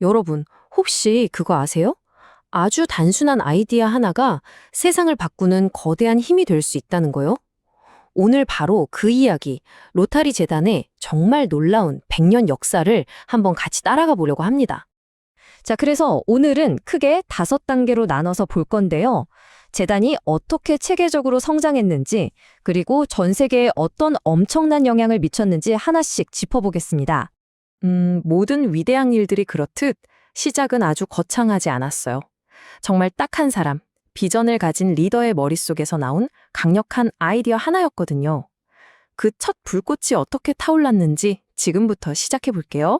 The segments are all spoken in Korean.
여러분, 혹시 그거 아세요? 아주 단순한 아이디어 하나가 세상을 바꾸는 거대한 힘이 될 수 있다는 거요? 오늘 바로 그 이야기, 로타리 재단의 정말 놀라운 100년 역사를 한번 같이 따라가 보려고 합니다. 자, 그래서 오늘은 크게 5단계로 나눠서 볼 건데요. 재단이 어떻게 체계적으로 성장했는지, 그리고 전 세계에 어떤 엄청난 영향을 미쳤는지 하나씩 짚어보겠습니다. 모든 위대한 일들이 그렇듯 시작은 아주 거창하지 않았어요. 정말 딱 한 사람, 비전을 가진 리더의 머릿속에서 나온 강력한 아이디어 하나였거든요. 그 첫 불꽃이 어떻게 타올랐는지 지금부터 시작해 볼게요.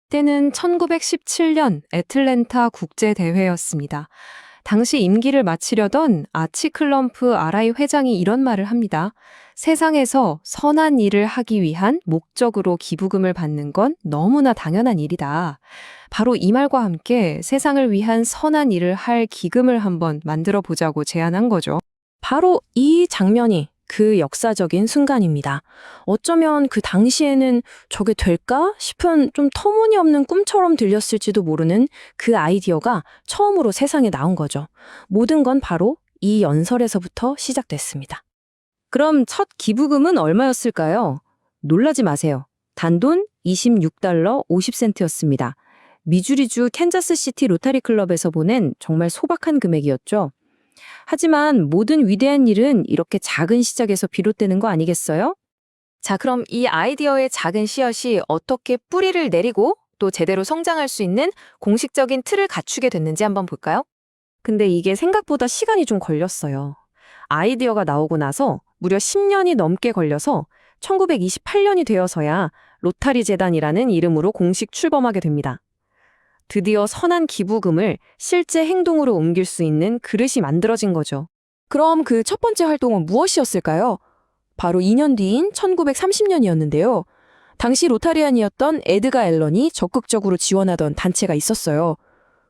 때는 1917년 애틀랜타 국제대회였습니다. 당시 임기를 마치려던 아치클럼프 아라이 회장이 이런 말을 합니다. 세상에서 선한 일을 하기 위한 목적으로 기부금을 받는 건 너무나 당연한 일이다. 바로 이 말과 함께 세상을 위한 선한 일을 할 기금을 한번 만들어 보자고 제안한 거죠. 바로 이 장면이 그 역사적인 순간입니다. 어쩌면 그 당시에는 저게 될까 싶은 좀 터무니없는 꿈처럼 들렸을지도 모르는 그 아이디어가 처음으로 세상에 나온 거죠. 모든 건 바로 이 연설에서부터 시작됐습니다. 그럼 첫 기부금은 얼마였을까요? 놀라지 마세요. 단돈 26달러 50센트였습니다. 미주리주 캔자스시티 로타리 클럽에서 보낸 정말 소박한 금액이었죠. 하지만 모든 위대한 일은 이렇게 작은 시작에서 비롯되는 거 아니겠어요? 자, 그럼 이 아이디어의 작은 씨앗이 어떻게 뿌리를 내리고 또 제대로 성장할 수 있는 공식적인 틀을 갖추게 됐는지 한번 볼까요? 근데 이게 생각보다 시간이 좀 걸렸어요. 아이디어가 나오고 나서 무려 10년이 넘게 걸려서 1928년이 되어서야 로타리 재단이라는 이름으로 공식 출범하게 됩니다. 드디어 선한 기부금을 실제 행동으로 옮길 수 있는 그릇이 만들어진 거죠. 그럼 그 첫 번째 활동은 무엇이었을까요? 바로 2년 뒤인 1930년이었는데요. 당시 로타리안이었던 에드가 앨런이 적극적으로 지원하던 단체가 있었어요.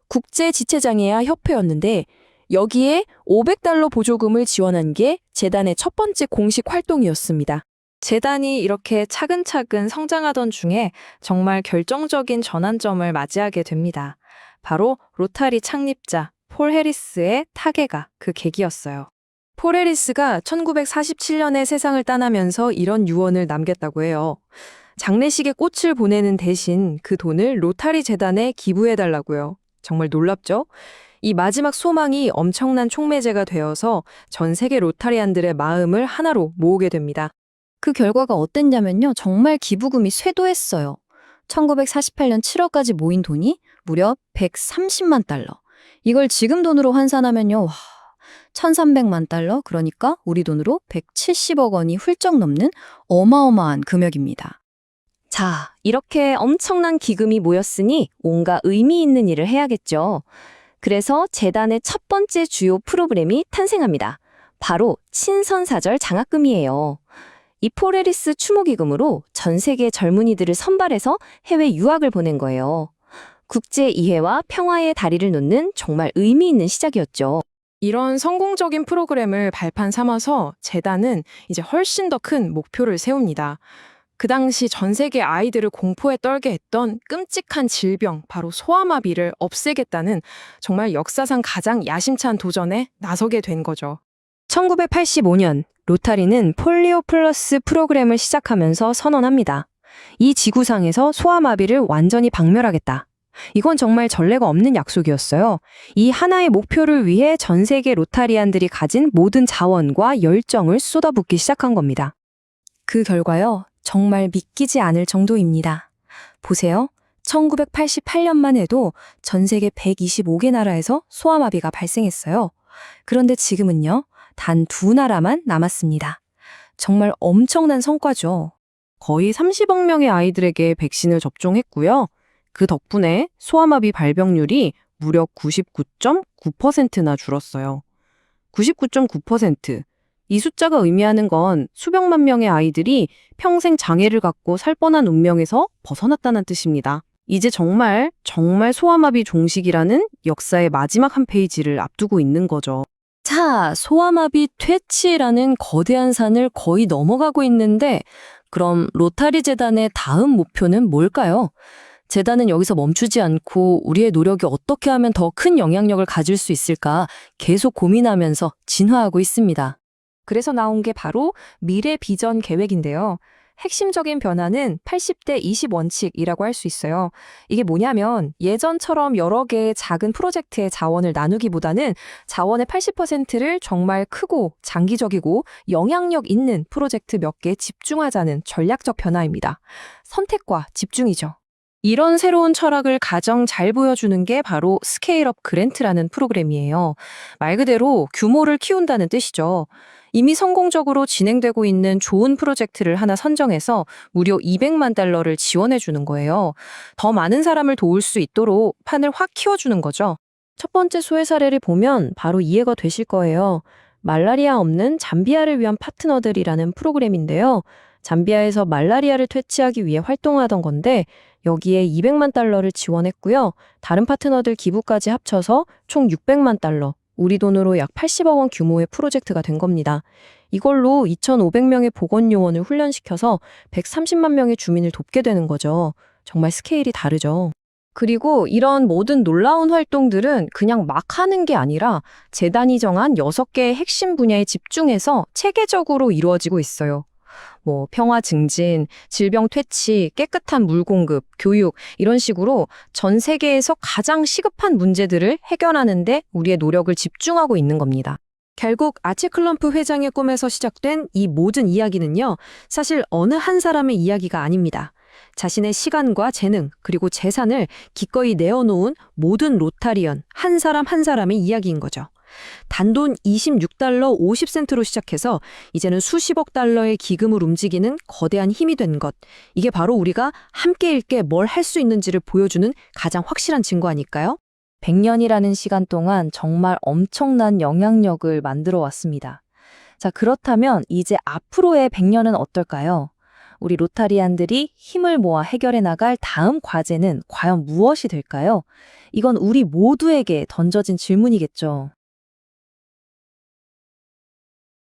국제지체장애아 협회였는데 여기에 500달러 보조금을 지원한 게 재단의 첫 번째 공식 활동이었습니다. 재단이 이렇게 차근차근 성장하던 중에 정말 결정적인 전환점을 맞이하게 됩니다. 바로 로타리 창립자 폴 해리스의 타계가 그 계기였어요. 폴 해리스가 1947년에 세상을 떠나면서 이런 유언을 남겼다고 해요. 장례식에 꽃을 보내는 대신 그 돈을 로타리 재단에 기부해달라고요. 정말 놀랍죠? 이 마지막 소망이 엄청난 촉매제가 되어서 전 세계 로타리안들의 마음을 하나로 모으게 됩니다. 그 결과가 어땠냐면요. 정말 기부금이 쇄도했어요. 1948년 7월까지 모인 돈이 무려 130만 달러. 이걸 지금 돈으로 환산하면요. 와, 1300만 달러, 그러니까 우리 돈으로 170억 원이 훌쩍 넘는 어마어마한 금액입니다. 자, 이렇게 엄청난 기금이 모였으니 뭔가 의미 있는 일을 해야겠죠. 그래서 재단의 첫 번째 주요 프로그램이 탄생합니다. 바로 친선사절 장학금이에요. 이 폴에리스 추모기금으로 전 세계 젊은이들을 선발해서 해외 유학을 보낸 거예요. 국제 이해와 평화의 다리를 놓는 정말 의미 있는 시작이었죠. 이런 성공적인 프로그램을 발판 삼아서 재단은 이제 훨씬 더 큰 목표를 세웁니다. 그 당시 전 세계 아이들을 공포에 떨게 했던 끔찍한 질병, 바로 소아마비를 없애겠다는 정말 역사상 가장 야심찬 도전에 나서게 된 거죠. 1985년 로타리는 폴리오 플러스 프로그램을 시작하면서 선언합니다. 이 지구상에서 소아마비를 완전히 박멸하겠다. 이건 정말 전례가 없는 약속이었어요. 이 하나의 목표를 위해 전 세계 로타리안들이 가진 모든 자원과 열정을 쏟아붓기 시작한 겁니다. 그 결과요, 정말 믿기지 않을 정도입니다. 보세요. 1988년만 해도 전 세계 125개 나라에서 소아마비가 발생했어요. 그런데 지금은요, 단 2나라만 남았습니다. 정말 엄청난 성과죠. 거의 30억 명의 아이들에게 백신을 접종했고요. 그 덕분에 소아마비 발병률이 무려 99.9%나 줄었어요. 99.9%. 이 숫자가 의미하는 건 수백만 명의 아이들이 평생 장애를 갖고 살 뻔한 운명에서 벗어났다는 뜻입니다. 이제 정말 소아마비 종식이라는 역사의 마지막 한 페이지를 앞두고 있는 거죠. 자, 소아마비 퇴치라는 거대한 산을 거의 넘어가고 있는데, 그럼 로타리 재단의 다음 목표는 뭘까요? 재단은 여기서 멈추지 않고 우리의 노력이 어떻게 하면 더 큰 영향력을 가질 수 있을까 계속 고민하면서 진화하고 있습니다. 그래서 나온 게 바로 미래 비전 계획인데요. 핵심적인 변화는 80대 20 원칙이라고 할 수 있어요. 이게 뭐냐면 예전처럼 여러 개의 작은 프로젝트의 자원을 나누기보다는 자원의 80%를 정말 크고 장기적이고 영향력 있는 프로젝트 몇 개에 집중하자는 전략적 변화입니다. 선택과 집중이죠. 이런 새로운 철학을 가장 잘 보여주는 게 바로 스케일업 그랜트라는 프로그램이에요. 말 그대로 규모를 키운다는 뜻이죠. 이미 성공적으로 진행되고 있는 좋은 프로젝트를 하나 선정해서 무려 200만 달러를 지원해 주는 거예요. 더 많은 사람을 도울 수 있도록 판을 확 키워주는 거죠. 첫 번째 소외 사례를 보면 바로 이해가 되실 거예요. 말라리아 없는 잠비아를 위한 파트너들이라는 프로그램인데요. 잠비아에서 말라리아를 퇴치하기 위해 활동하던 건데 여기에 200만 달러를 지원했고요. 다른 파트너들 기부까지 합쳐서 총 600만 달러, 우리 돈으로 약 80억 원 규모의 프로젝트가 된 겁니다. 이걸로 2,500명의 보건요원을 훈련시켜서 130만 명의 주민을 돕게 되는 거죠. 정말 스케일이 다르죠. 그리고 이런 모든 놀라운 활동들은 그냥 막 하는 게 아니라 재단이 정한 6개의 핵심 분야에 집중해서 체계적으로 이루어지고 있어요. 평화 증진, 질병 퇴치, 깨끗한 물 공급, 교육 이런 식으로 전 세계에서 가장 시급한 문제들을 해결하는데 우리의 노력을 집중하고 있는 겁니다. 결국 아치클럼프 회장의 꿈에서 시작된 이 모든 이야기는요, 사실 어느 한 사람의 이야기가 아닙니다. 자신의 시간과 재능, 그리고 재산을 기꺼이 내어놓은 모든 로타리언, 한 사람 한 사람의 이야기인 거죠. 단돈 26달러 50센트로 시작해서 이제는 수십억 달러의 기금을 움직이는 거대한 힘이 된 것. 이게 바로 우리가 함께 읽게 뭘 할 수 있는지를 보여주는 가장 확실한 증거 아닐까요? 100년이라는 시간 동안 정말 엄청난 영향력을 만들어 왔습니다. 자, 그렇다면 이제 앞으로의 100년은 어떨까요? 우리 로타리안들이 힘을 모아 해결해 나갈 다음 과제는 과연 무엇이 될까요? 이건 우리 모두에게 던져진 질문이겠죠.